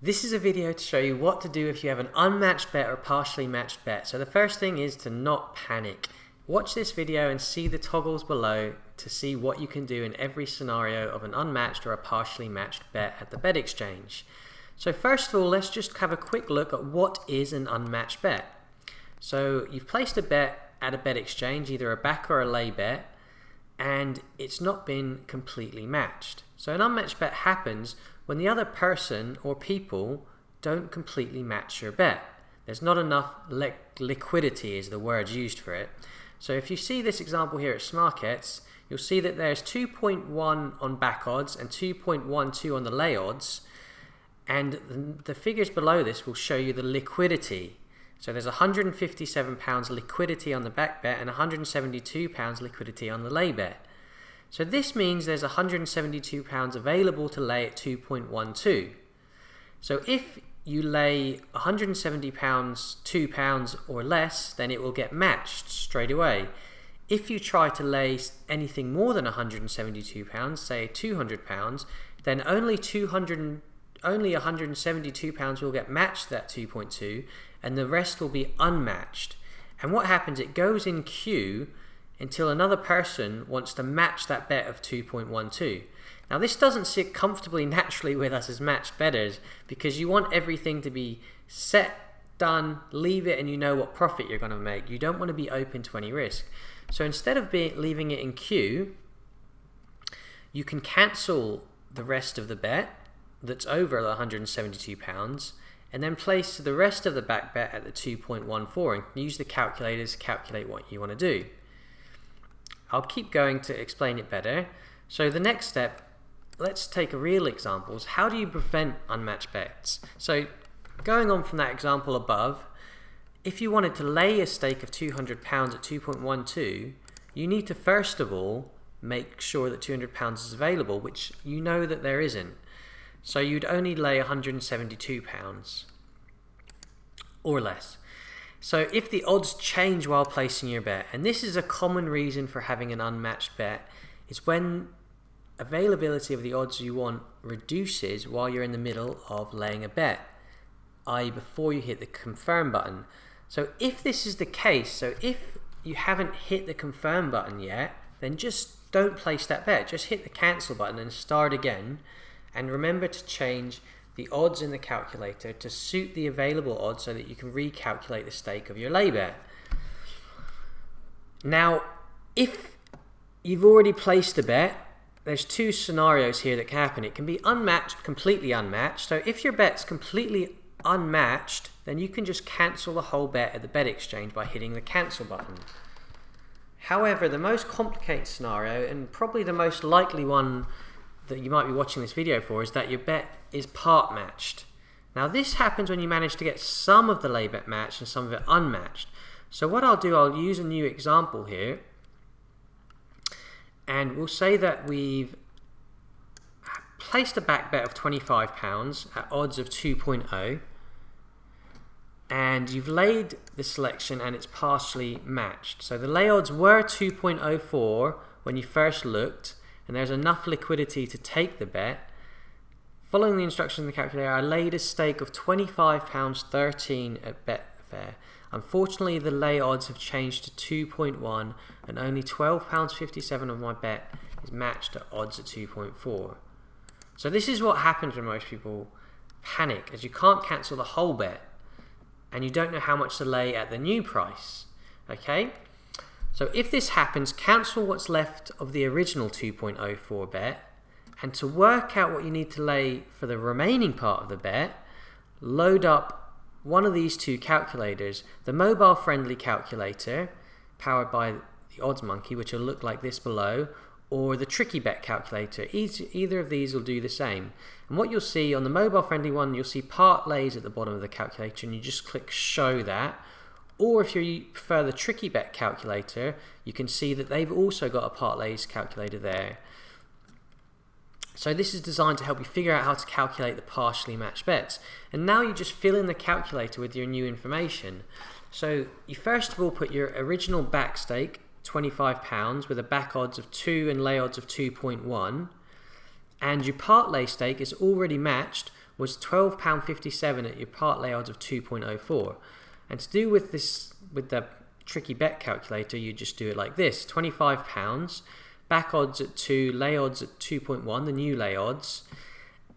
This is a video to show you what to do if you have an unmatched bet or partially matched bet. So the first thing is to not panic. Watch this video and see the toggles below to see what you can do in every scenario of an unmatched or a partially matched bet at the bet exchange. So first of all, let's just have a quick look at what is an unmatched bet. So you've placed a bet at a bet exchange, either a back or a lay bet, and it's not been completely matched. So an unmatched bet happens when the other person or people don't completely match your bet. There's not enough liquidity is the word used for it. So if you see this example here at Smarkets, you'll see that there's 2.1 on back odds and 2.12 on the lay odds, and the figures below this will show you the liquidity. So there's £157 liquidity on the back bet and £172 liquidity on the lay bet. So this means there's £172 available to lay at 2.12. So if you lay £170, £2 or less, then it will get matched straight away. If you try to lay anything more than £172, say £200, then only £172 will get matched at 2.2, and the rest will be unmatched. And what happens, it goes in queue until another person wants to match that bet of 2.12. Now this doesn't sit comfortably naturally with us as matched bettors, because you want everything to be set, done, leave it, and you know what profit you're going to make. You don't want to be open to any risk. So instead of leaving it in queue, you can cancel the rest of the bet that's over the £172 and then place the rest of the back bet at the 2.14 and use the calculators to calculate what you want to do. I'll keep going to explain it better. So the next step, let's take a real examples. How do you prevent unmatched bets? So going on from that example above, if you wanted to lay a stake of £200 at 2.12, you need to first of all make sure that £200 is available, which you know that there isn't. So you'd only lay £172 or less. So if the odds change while placing your bet, and this is a common reason for having an unmatched bet, is when availability of the odds you want reduces while you're in the middle of laying a bet, i.e. before you hit the confirm button. So if this is the case, so if you haven't hit the confirm button yet, then just don't place that bet. Just hit the cancel button and start again. And remember to change the odds in the calculator to suit the available odds so that you can recalculate the stake of your lay bet. Now, if you've already placed a bet, there's two scenarios here that can happen. It can be unmatched, completely unmatched. So if your bet's completely unmatched, then you can just cancel the whole bet at the bet exchange by hitting the cancel button. However, the most complicated scenario, and probably the most likely one that you might be watching this video for, is that your bet is part matched. Now this happens when you manage to get some of the lay bet matched and some of it unmatched. So what I'll do, I'll use a new example here, and we'll say that we've placed a back bet of £25 at odds of 2.0, and you've laid the selection and it's partially matched. So the lay odds were 2.04 when you first looked, and there's enough liquidity to take the bet. Following the instructions in the calculator, I laid a stake of £25.13 at Betfair. Unfortunately, the lay odds have changed to 2.1 and only £12.57 of my bet is matched at odds at 2.4. So this is what happens when most people panic, as you can't cancel the whole bet and you don't know how much to lay at the new price. Okay? So if this happens, cancel what's left of the original 2.04 bet, and to work out what you need to lay for the remaining part of the bet, load up one of these two calculators, the mobile friendly calculator powered by the odds monkey, which will look like this below, or the tricky bet calculator. Either of these will do the same. And what you'll see on the mobile friendly one, you'll see part lays at the bottom of the calculator, and you just click show that. Or if you prefer the tricky bet calculator, you can see that they've also got a parlays calculator there. So this is designed to help you figure out how to calculate the partially matched bets. And now you just fill in the calculator with your new information. So you first of all put your original back stake, £25, with a back odds of 2 and lay odds of 2.1. And your part lay stake is already matched was £12.57 at your parlay odds of 2.04. And to do with this, with the tricky bet calculator, you just do it like this: £25, back odds at 2, lay odds at 2.1, the new lay odds,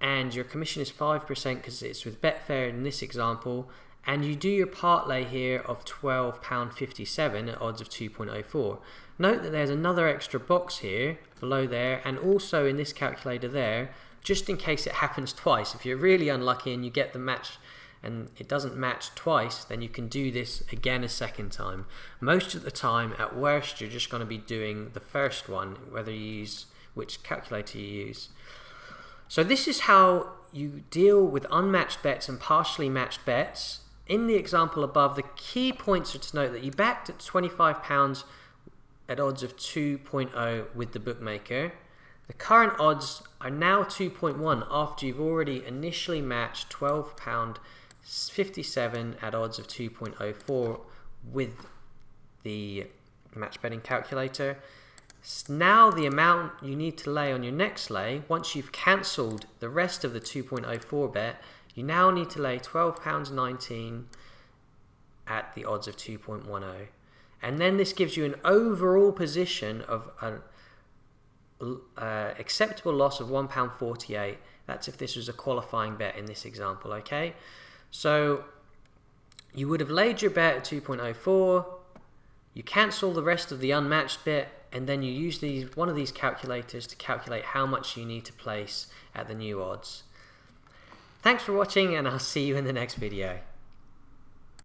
and your commission is 5% because it's with Betfair in this example, and you do your parlay here of £12.57 at odds of 2.04. Note that there's another extra box here below there, and also in this calculator there, just in case it happens twice. If you're really unlucky and you get the match and it doesn't match twice, then you can do this again a second time. Most of the time, at worst, you're just going to be doing the first one, whether you use which calculator you use. So this is how you deal with unmatched bets and partially matched bets. In the example above, the key points are to note that you backed at £25 at odds of 2.0 with the bookmaker. The current odds are now 2.1 after you've already initially matched £12.57 at odds of 2.04 with the match betting calculator. Now the amount you need to lay on your next lay, once you've cancelled the rest of the 2.04 bet, you now need to lay £12.19 at the odds of 2.10. And then this gives you an overall position of an acceptable loss of £1.48. That's if this was a qualifying bet in this example, okay? So you would have laid your bet at 2.04, you cancel the rest of the unmatched bit, and then you use one of these calculators to calculate how much you need to place at the new odds. Thanks for watching, and I'll see you in the next video.